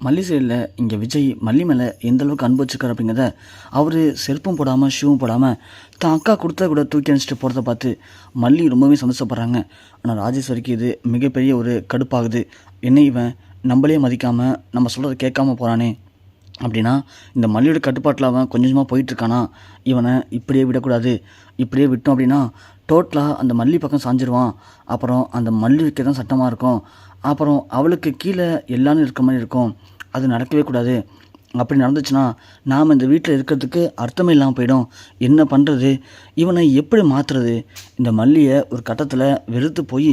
மல்லி சைடில் இங்கே விஜய் மல்லி மேலே எந்த அளவுக்கு அன்பு வச்சிருக்காரு அப்படிங்கிறத அவர் செருப்பும் போடாமல் ஷூவும் போடாமல் தான் அக்கா கொடுத்த கூட தூக்கி அணிச்சிட்டு போகிறத பார்த்து மல்லி ரொம்பவே சந்தோஷப்படுறாங்க. ஆனால் ராஜேஸ்வரிக்கு இது மிகப்பெரிய ஒரு கடுப்பாகுது. என்ன இவன் நம்மளே மதிக்காமல் நம்ம சொல்கிறத கேட்காம போகிறானே, அப்படின்னா இந்த மல்லியோட கட்டுப்பாட்டில் அவன் கொஞ்சம் கொஞ்சமாக போயிட்டுருக்கானா, இவனை இப்படியே விடக்கூடாது. இப்படியே விட்டோம் அப்படின்னா டோட்டலாக அந்த மல்லி பக்கம் சாஞ்சிருவான். அப்புறம் அந்த மல்லி வைக்க தான் சட்டமாக இருக்கும். அப்புறம் அவளுக்கு கீழே எல்லாரும் இருக்க மாதிரி இருக்கும். அது நடக்கவே கூடாது. அப்படி நடந்துச்சுன்னா நாம் இந்த வீட்டில் இருக்கிறதுக்கு அர்த்தமே இல்லாமல் போயிடும். என்ன பண்ணுறது, இவனை எப்படி மாற்றுறது? இந்த மல்லியை ஒரு கட்டத்தில் வெறுத்து போய்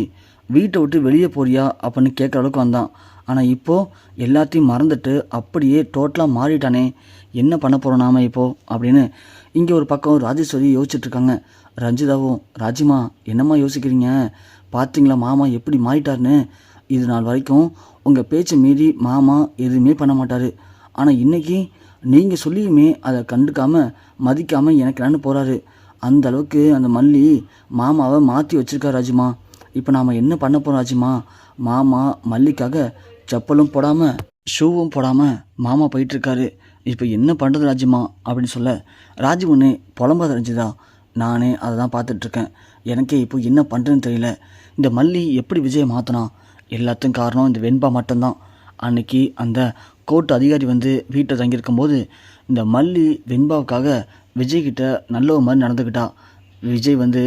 வீட்டை விட்டு வெளியே போறியா அப்படின்னு கேட்குற அளவுக்கு வந்தான். ஆனால் இப்போது எல்லாத்தையும் மறந்துட்டு அப்படியே டோட்டலாக மாறிட்டானே, என்ன பண்ண போகிறோம் நாம இப்போது அப்படின்னு இங்கே ஒரு பக்கம் ராஜேஸ்வரி யோசிச்சுட்ருக்காங்க. ரஞ்சிதாவும், ராஜிமா என்னம்மா யோசிக்கிறீங்க, பார்த்தீங்களா மாமா எப்படி மாறிட்டார்னு? இது நாள் வரைக்கும் உங்கள் பேச்சை மீறி மாமா எதுவுமே பண்ண மாட்டார். ஆனால் இன்றைக்கி நீங்கள் சொல்லியுமே அதை கண்டுக்காமல் மதிக்காமல் எனக்கு என்னன்னு போகிறாரு. அந்த அளவுக்கு அந்த மல்லி மாமாவை மாற்றி வச்சுருக்கா ராஜிமா. இப்போ நாம் என்ன பண்ண போகிறோம் ராஜிமா? மாமா மல்லிக்காக செப்பலும் போடாமல் ஷூவும் போடாமல் மாமா போயிட்டுருக்காரு. இப்போ என்ன பண்ணுறது ராஜிமா அப்படின்னு சொல்ல, ராஜி ஒன்று புலம்பாத ரஞ்சிதா, நானே அதை தான் பார்த்துட்ருக்கேன். எனக்கே இப்போ என்ன பண்ணுறதுன்னு தெரியல. இந்த மல்லி எப்படி விஜயை மாற்றினா? எல்லாத்துக்கும் காரணம் இந்த வெண்பா மட்டும்தான். அன்னைக்கு அந்த கோர்ட் அதிகாரி வந்து வீட்டை தங்கியிருக்கும்போது இந்த மல்லி வெண்பாவுக்காக விஜய்கிட்ட நல்ல ஒரு மாதிரி நடந்துக்கிட்டா. விஜய் வந்து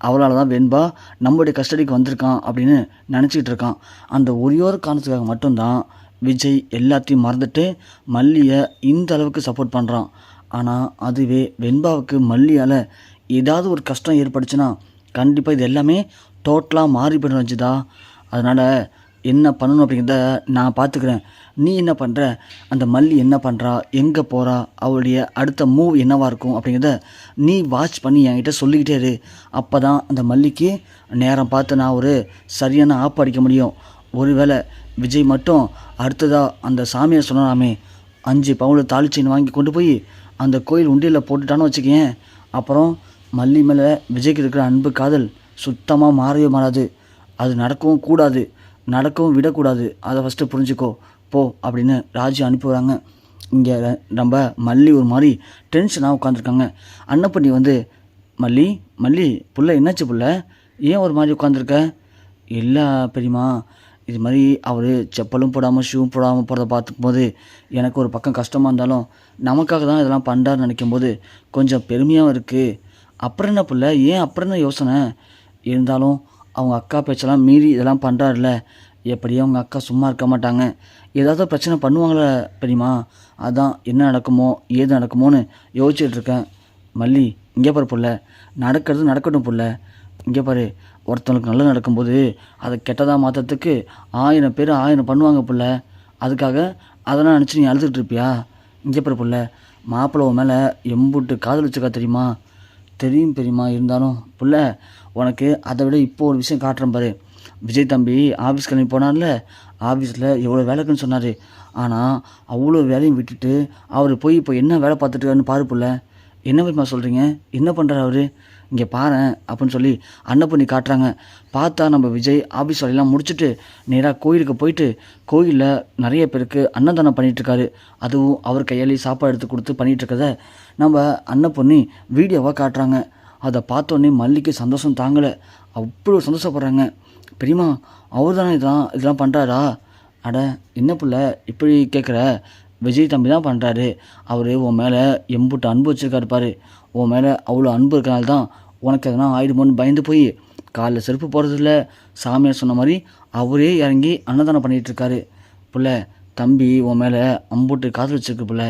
அவளால் தான் வெண்பா நம்மளுடைய கஸ்டடிக்கு வந்திருக்கான் அப்படின்னு நினச்சிக்கிட்டு இருக்கான். அந்த ஒரே ஒரு காரணத்துக்காக மட்டும்தான் விஜய் எல்லாத்தையும் மறந்துட்டு மல்லியை இந்த அளவுக்கு சப்போர்ட் பண்ணுறான். ஆனால் அதுவே வெண்பாவுக்கு மல்லியால் ஏதாவது ஒரு கஷ்டம் ஏற்பட்டுச்சுன்னா கண்டிப்பாக இது எல்லாமே டோட்டலாக மாறி போயிடும் வச்சுதா. அதனால் என்ன பண்ணணும் அப்படிங்கிறத நான் பார்த்துக்கிறேன். நீ என்ன பண்ணுற, அந்த மல்லி என்ன பண்ணுறா, எங்கே போகிறா, அவளுடைய அடுத்த மூவ் என்னவாக இருக்கும் அப்படிங்கிறத நீ வாட்ச் பண்ணி என்கிட்ட சொல்லிக்கிட்டே இரு. அப்போ தான் அந்த மல்லிக்கு நேரம் பார்த்து நான் ஒரு சரியான ஆப்பு அடிக்க முடியும். ஒருவேளை விஜய் மட்டும் அடுத்ததாக அந்த சாமியை சொன்னாமே 5 பவுன் தாலிச்சின்னு வாங்கி கொண்டு போய் அந்த கோயில் உண்டியில் போட்டுட்டான்னு வச்சுக்கேன், அப்புறம் மல்லி மேலே விஜய்க்கு இருக்கிற அன்பு காதல் சுத்தமாக மாறவே மாறாது. அது நடக்கவும் கூடாது, நடக்கவும் விடக்கூடாது. அதை ஃபஸ்ட்டு புரிஞ்சுக்கோ போ அப்படின்னு ராஜி அனுப்பிவிடுறாங்க. இங்கே நம்ம மல்லி ஒரு மாதிரி டென்ஷனாக உட்காந்துருக்காங்க. அன்னப்பண்ணி வந்து, மல்லி மல்லி புள்ள என்னாச்சு புள்ள, ஏன் ஒரு மாதிரி உட்காந்துருக்க? இல்லை பெரியம்மா, இது மாதிரி அவர் செப்பலும் போடாமல் ஷூவும் போடாமல் போகிறத பார்த்துக்கும்போது எனக்கு ஒரு பக்கம் கஷ்டமாக இருந்தாலும் நமக்காக தான் இதெல்லாம் பண்ணுறாருன்னு நினைக்கும்போது கொஞ்சம் பெருமையாகவும் இருக்குது. அப்புறம் என்ன புள்ள, ஏன் அப்புறம் என்ன யோசனை? இருந்தாலும் அவங்க அக்கா பேச்செல்லாம் மீறி இதெல்லாம் பண்ணுறாருல, எப்படியும் அவங்க அக்கா சும்மா இருக்க மாட்டாங்க. ஏதாவது பிரச்சனை பண்ணுவாங்களே பெரியம்மா, அதான் என்ன நடக்குமோ ஏது நடக்குமோன்னு யோசிச்சுட்டு இருக்கேன். மல்லி இங்கே பாரு புள்ள, நடக்கிறது நடக்கட்டும் புள்ள. இங்கே பாரு, ஒருத்தவங்களுக்கு நல்லா நடக்கும்போது அதை கெட்டதாக மாற்றுறதுக்கு 1000 பேர் 1000 பண்ணுவாங்க புள்ள. அதுக்காக அதெல்லாம் நினச்சி நீ அழுதுகிட்டு இருப்பியா? இங்கே பாரு புள்ள, மாப்பிள்ளை மேலே எம்புட்டு காதல் வச்சுக்கா தெரியுமா? தெரியும் பெரியம்மா, இருந்தாலும் புள்ள உனக்கு அதை விட இப்போ ஒரு விஷயம் காட்டுறேன் பாரு. விஜய் தம்பி ஆஃபீஸ் கிளம்பி போனார்ல, ஆஃபீஸில் எவ்வளோ வேலைக்குன்னு சொன்னார். ஆனால் அவ்வளோ வேலையும் விட்டுட்டு அவர் போய் இப்போ என்ன வேலை பார்த்துட்டுருக்காருன்னு பாரு புள்ள. என்ன பெரியம்மா சொல்கிறீங்க, என்ன பண்ணுறாரு அவர்? இங்கே பாரேன் அப்படின்னு சொல்லி அன்னப்பண்ணி காட்டுறாங்க. பார்த்தா நம்ம விஜய் ஆஃபீஸ் வேலையெல்லாம் முடிச்சுட்டு நேராக கோயிலுக்கு போயிட்டு கோயிலில் நிறைய பேருக்கு அன்னதானம் பண்ணிகிட்ருக்காரு. அதுவும் அவர் கையாலே சாப்பாடு எடுத்து கொடுத்து பண்ணிகிட்ருக்கத நம்ம அன்னப்பண்ணி வீடியோவாக காட்டுறாங்க. அதை பார்த்தோன்னே மல்லிக்கு சந்தோஷம் தாங்கலை, அவ்வளோ சந்தோஷப்படுறாங்க. பெரியம்மா அவர் தானே இதெல்லாம் பண்ணுறாரா? அட என்ன புள்ள இப்படி கேட்குற, விஜய் தம்பி தான் பண்ணுறாரு. அவர் உன் மேலே எம்புட்டு அன்பு வச்சுருக்காரு பாரு. உன் மேலே அவ்வளோ அன்பு இருக்கிறனால தான் உனக்கு எதனா ஆயிடுமோன்னு பயந்து போய் காலில் செருப்பு போகிறதில்ல, சாமியார் சொன்ன மாதிரி அவரே இறங்கி அன்னதானம் பண்ணிகிட்ருக்காரு. புள்ள தம்பி உன் மேலே அம்புட்டு காதல் வச்சுருக்கு புள்ள.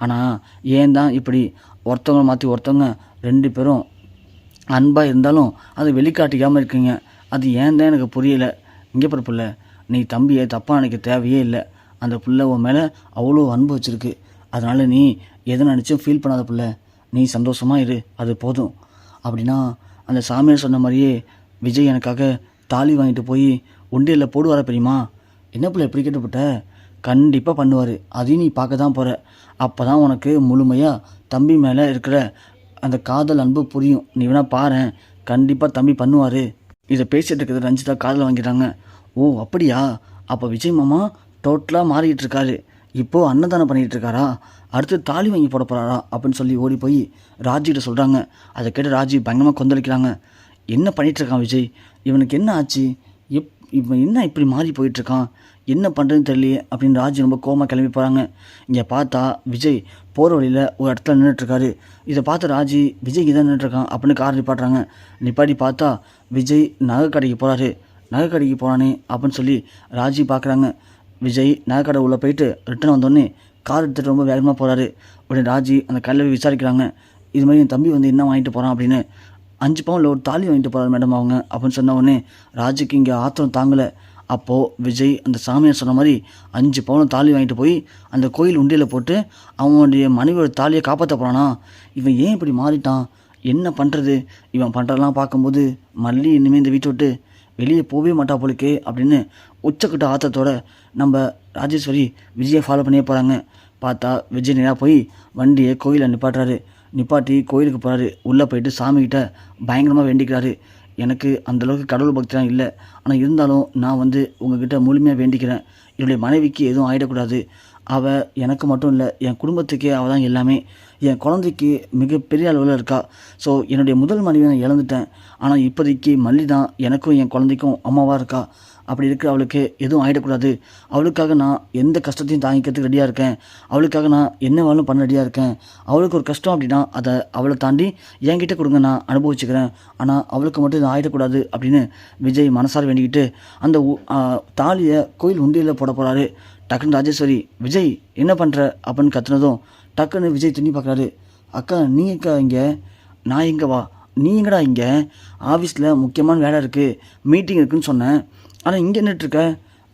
ஆனால் ஏன் தான் இப்படி ஒருத்தவங்க மாற்றி ஒருத்தவங்க 2 பேரும் அன்பாக இருந்தாலும் அதை வெளிக்காட்டிக்காமல் இருக்கீங்க? அது ஏன் தான் எனக்கு புரியலை. இங்கே பாரு புள்ள, நீ தம்பியை தப்பாக நினைக்க தேவையே இல்லை. அந்த புள்ள உன் மேலே அவ்வளோ அன்பு வச்சுருக்கு. அதனால் நீ எதை நினச்சும் ஃபீல் பண்ணாத புள்ள, நீ சந்தோஷமாக இரு, அது போதும். அப்படின்னா அந்த சாமியார் சொன்ன மாதிரியே விஜய் எனக்காக தாலி வாங்கிட்டு போய் உண்டியலில் போடுவார பெரியம்மா? என்ன புள்ள எப்படி கேட்டுப்பட்ட? கண்டிப்பாக பண்ணுவார். அதையும் நீ பார்க்க தான் போகிற. அப்போ தான் உனக்கு முழுமையாக தம்பி மேலே இருக்கிற அந்த காதல் அன்பு புரியும். நீ வேணா பாரேன், கண்டிப்பாக தம்பி பண்ணுவார். இதை பேசிகிட்டு இருக்கிறது ரஞ்சிதா காதில் வாங்கிட்டாங்க. ஓ அப்படியா, அப்போ விஜய் மாமா டோட்டலாக மாறிக்கிட்டு இருக்காரு. இப்போது அன்னதானம் பண்ணிகிட்டு இருக்காரா, அடுத்து தாலி வாங்கி போட போகிறாரா அப்படின்னு சொல்லி ஓடி போய் ராஜிகிட்ட சொல்கிறாங்க. அதை கேட்டு ராஜி பயங்கரமாக கொந்தளிக்கிறாங்க. என்ன பண்ணிகிட்ருக்கான் விஜய், இவனுக்கு என்ன ஆச்சு, இவன் என்ன இப்படி மாறி போயிட்டுருக்கான், என்ன பண்ணுறதுன்னு தெரியலையே அப்படின்னு ராஜி ரொம்ப கோவமாக கிளம்பி போகிறாங்க. இங்கே பார்த்தா விஜய் போகிற வழியில் ஒரு இடத்துல நின்றுட்டுருக்காரு. இதை பார்த்து ராஜி விஜய் இங்கே தான் நின்றுட்டுருக்கான் அப்படின்னு கார் நிப்பாட்டுறாங்க. நிப்பாட்டி பார்த்தா விஜய் நகை கடைக்கு போகிறாரு. நகை கடைக்கு போகிறானே அப்படின்னு சொல்லி ராஜி பார்க்குறாங்க. விஜய் நகை கடை உள்ளே போயிட்டு ரிட்டன் வந்தோடனே கார் எடுத்துகிட்டு ரொம்ப வேகமாக போகிறாரு. உடனே ராஜி அந்த கடையில் விசாரிக்கிறாங்க. இது மாதிரி என் தம்பி வந்து என்ன வாங்கிட்டு போகிறான் அப்படின்னு. 5 பவுனில் ஒரு தாலி வாங்கிட்டு போகிறாரு மேடம் அவங்க அப்படின்னு சொன்ன உடனே ராஜுக்கு இங்கே ஆத்திரம் தாங்கலை. அப்போது விஜய் அந்த சாமியார் சொன்ன மாதிரி 5 பவுன் தாலி வாங்கிட்டு போய் அந்த கோயில் உண்டியில் போட்டு அவனுடைய மனைவியோட தாலியை காப்பாற்ற போகிறானா. இவன் ஏன் இப்படி மாறிட்டான், என்ன பண்ணுறது, இவன் பண்ணுறதெல்லாம் பார்க்கும்போது மல்லி இனிமேல் இந்த வீட்டை விட்டு வெளியே போகவே மாட்டா போலுக்கே அப்படின்னு உச்சக்கட்ட ஆத்திரத்தோட நம்ம ராஜேஸ்வரி விஜயை ஃபாலோ பண்ணியே போகிறாங்க. பார்த்தா விஜய் நேராக போய் வண்டியை கோயிலை நிப்பாட்டுறாரு. நிப்பாட்டி கோயிலுக்கு போகிறாரு. உள்ளே போயிட்டு சாமிக்கிட்ட பயங்கரமாக வேண்டிக்கிறாரு. எனக்கு அந்தளவுக்கு கடவுள் பக்திலாம் இல்லை, ஆனால் இருந்தாலும் நான் வந்து உங்ககிட்ட முழுமையாக வேண்டிக்கிறேன். என்னுடைய மனைவிக்கு எதுவும் ஆகிடக்கூடாது. அவள் எனக்கு மட்டும் இல்லை, என் குடும்பத்துக்கே அவள் தான் எல்லாமே. என் குழந்தைக்கு மிகப்பெரிய அளவில் இருக்கா. ஸோ என்னுடைய முதல் மனைவியை நான் இழந்துட்டேன். ஆனால் இப்போதைக்கு மல்லி தான் எனக்கும் என் குழந்தைக்கும் அம்மாவாக இருக்கா. அப்படி இருக்கிற அவளுக்கு எதுவும் ஆகிடக்கூடாது. அவளுக்காக நான் எந்த கஷ்டத்தையும் தாங்கிக்கிறதுக்கு ரெடியாக இருக்கேன். அவளுக்காக நான் என்ன வேணும் பண்ண ரெடியாக இருக்கேன். அவளுக்கு ஒரு கஷ்டம் அப்படின்னா அதை அவளை தாண்டி என்கிட்ட கொடுங்க, நான் அனுபவிச்சுக்கிறேன். ஆனால் அவளுக்கு மட்டும் இது ஆகிடக்கூடாது அப்படின்னு விஜய் மனசார வேண்டிக்கிட்டு அந்த தாலியை கோயில் உண்டியில் போட போகிறாரு. டக்குன்னு ராஜேஸ்வரி விஜய் என்ன பண்ணுற அப்படின்னு கத்துனதும் டக்குன்னு விஜய் திரும்பி பார்க்குறாரு. அக்கா நீ அக்கா இங்கே, நான் எங்கே வா, நீ எங்கடா இங்கே, ஆஃபீஸில் முக்கியமான வேலை இருக்குது, மீட்டிங் இருக்குதுன்னு சொன்னேன், ஆனால் இங்கே நின்றுட்டுருக்க.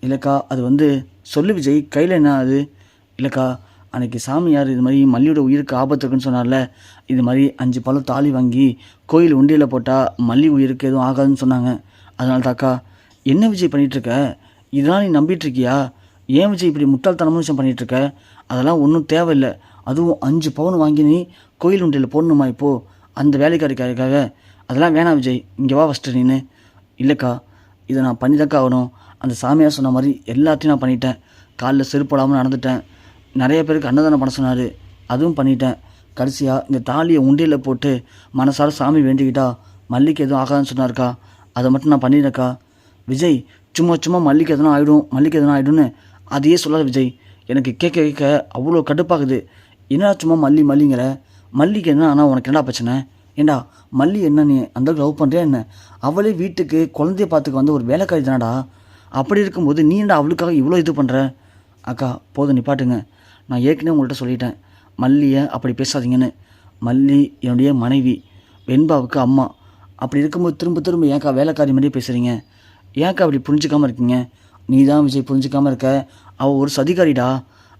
இல்லைக்கா அது வந்து சொல்லு விஜய், கையில் என்ன அது. இல்லைக்கா அன்றைக்கி சாமியார் இது மாதிரி மல்லியோட உயிருக்கு ஆபத்து இருக்குன்னு சொன்னார்ல, இது மாதிரி 5 பழம் தாலி வாங்கி கோயில் உண்டியில் போட்டால் மல்லி உயிருக்கு எதுவும் ஆகாதுன்னு சொன்னாங்க. அதனால தாக்கா. என்ன விஜய் பண்ணிகிட்ருக்க, இதெல்லாம் நீ நம்பிட்டுருக்கியா, ஏன் விஜய் இப்படி முட்டாள்தனமான விஷயம் பண்ணிகிட்ருக்க, அதெல்லாம் ஒன்றும் தேவையில்லை. அதுவும் 5 பவுன் வாங்கி நீ கோயில் உண்டியில் போடணுமா இப்போது அந்த வேலைக்காரிக்காக, அதெல்லாம் வேணாம் விஜய், இங்கே வா ஃபஸ்ட்டு நீனு. இல்லைக்கா இதை நான் பண்ணி தாக்கா ஆகணும். அந்த சாமியார் சொன்ன மாதிரி எல்லாத்தையும் நான் பண்ணிட்டேன். காலில் செருப்படாமல் நடந்துட்டேன். நிறைய பேருக்கு அன்னதானம் பண்ண சொன்னார், அதுவும் பண்ணிட்டேன். கடைசியாக இந்த தாலியை உண்டியில் போட்டு மனசார சாமி வேண்டிக்கிட்டா மல்லிக்கு எதுவும் ஆகாதுன்னு சொன்னார்க்கா, அதை மட்டும் நான் பண்ணிடுறேக்கா. விஜய் சும்மா மல்லிக்கு எதனா ஆகிடும், மல்லிக்கு எதனா ஆகிடும்னு அதையே சொல்லாத விஜய், எனக்கு கேட்க கேட்க அவ்வளோ கடுப்பாகுது. என்னடா சும்மா மல்லிங்கிற, மல்லிக்கு என்ன ஆனால் உனக்கு என்னடா பிரச்சனை, ஏண்டா மல்லி என்ன நீ அந்த லவ் பண்ணுறியா என்ன, அவளே வீட்டுக்கு குழந்தைய பார்த்துக்க வந்து ஒரு வேலைக்காரி தானடா, அப்படி இருக்கும்போது நீ என்னடா அவளுக்காக இவ்வளோ இது பண்ணுற. அக்கா போதும் நிப்பாட்டுங்க, நான் ஏற்கனவே உங்கள்கிட்ட சொல்லிட்டேன் மல்லியை அப்படி பேசாதீங்கன்னு. மல்லி என்னுடைய மனைவி, வெண்பாவுக்கு அம்மா. அப்படி இருக்கும்போது திரும்ப ஏன்க்கா வேலைக்காரி மாதிரியே பேசுகிறீங்க, ஏன்க்கா அப்படி புரிஞ்சிக்காமல் இருக்கீங்க. நீ தான் விஜய் புரிஞ்சிக்காமல் இருக்க, அவள் ஒரு சதிகாரிடா,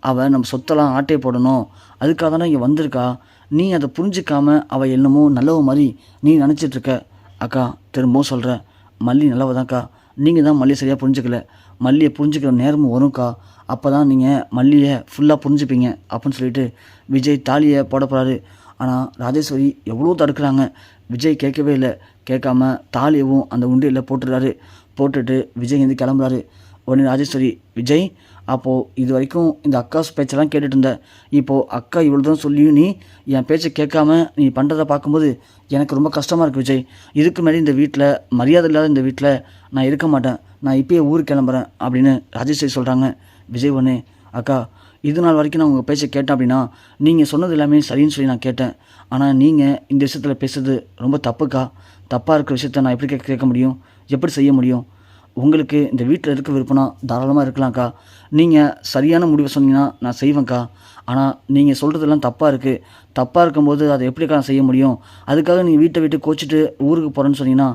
அவள் நம்ம சொத்தெல்லாம் ஆட்டை போடணும் அதுக்காக தானே இங்கே வந்திருக்கா. நீ அதை புரிஞ்சிக்காமல் அவள் என்னமோ நல்லவ மாதிரி நீ நினச்சிட்ருக்க. அக்கா திரும்பவும் சொல்கிறேன், மல்லி நல்லவதான்க்கா, நீங்கள் தான் மல்லியை சரியாக புரிஞ்சுக்கல. மல்லியை புரிஞ்சுக்கிற நேரமும் வரும்க்கா, அப்போ தான் நீங்கள் மல்லியை ஃபுல்லாக புரிஞ்சுப்பீங்க அப்படின்னு சொல்லிட்டு விஜய் தாலியை போட போகிறாரு. ஆனால் ராஜேஸ்வரி எவ்வளோ தடுக்கிறாங்க, விஜய் கேட்கவே இல்லை. கேட்காம தாலியவும் அந்த உண்டியில் போட்டுடுறாரு. போட்டுட்டு விஜய் வந்து கிளம்புறாரு. உடனே ராஜேஸ்வரி விஜய், அப்போது இது வரைக்கும் இந்த அக்கா பேச்செல்லாம் கேட்டுட்டு இருந்த, இப்போது அக்கா இவ்வளோ தான் சொல்லியும் நீ என் பேச்சை கேட்காம நீ பண்ணுறதை பார்க்கும்போது எனக்கு ரொம்ப கஷ்டமாக இருக்குது விஜய். இதுக்கு மேலே இந்த வீட்டில் மரியாதை இல்லாத இந்த வீட்டில் நான் இருக்க மாட்டேன், நான் இப்போயே ஊருக்கு கிளம்புறேன் அப்படின்னு ராஜேஸ்வரி சொல்கிறாங்க. விஜய் ஒன்று, அக்கா இது நாள் வரைக்கும் நான் உங்கள் பேச்சை கேட்டேன் அப்படின்னா நீங்கள் சொன்னது எல்லாமே சரின்னு சொல்லி நான் கேட்டேன். ஆனால் நீங்கள் இந்த விஷயத்தில் பேசுறது ரொம்ப தப்புக்கா. தப்பாக இருக்கிற விஷயத்த நான் எப்படி கேட்க முடியும், எப்படி செய்ய முடியும். உங்களுக்கு இந்த வீட்டில் இருக்க விருப்பம்னா தாராளமாக இருக்கலாம்க்கா. நீங்கள் சரியான முடிவை சொன்னீங்கன்னா நான் செய்வேன்க்கா. ஆனால் நீங்கள் சொல்கிறதெல்லாம் தப்பாக இருக்குது. தப்பாக இருக்கும்போது அதை எப்படிக்கா நான் செய்ய முடியும். அதுக்காக நீங்கள் வீட்டை விட்டு கோச்சிட்டு ஊருக்கு போகிறேன்னு சொன்னீங்கன்னா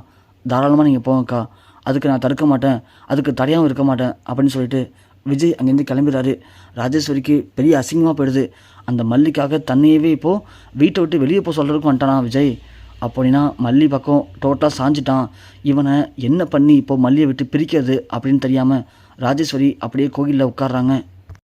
தாராளமாக நீங்கள் போங்கக்கா. அதுக்கு நான் தடுக்க மாட்டேன், அதுக்கு தடையாகவும் இருக்க மாட்டேன் அப்படின்னு சொல்லிட்டு விஜய் அங்கேருந்து கிளம்பிடுறாரு. ராஜேஸ்வரிக்கு பெரிய அசிங்கமாக போயிடுது. அந்த மல்லிக்காக தன்னையவே இப்போது வீட்டை விட்டு வெளியே போக சொல்கிறதுக்கும் வந்துட்டானா விஜய். அப்படின்னா மல்லி பக்கம் டோட்டலாக சாஞ்சிட்டான். இவனை என்ன பண்ணி இப்போது மல்லியை விட்டு பிரிக்கிறது அப்படின்னு தெரியாமல் ராஜேஸ்வரி அப்படியே கோயிலில் உட்கார்றாங்க.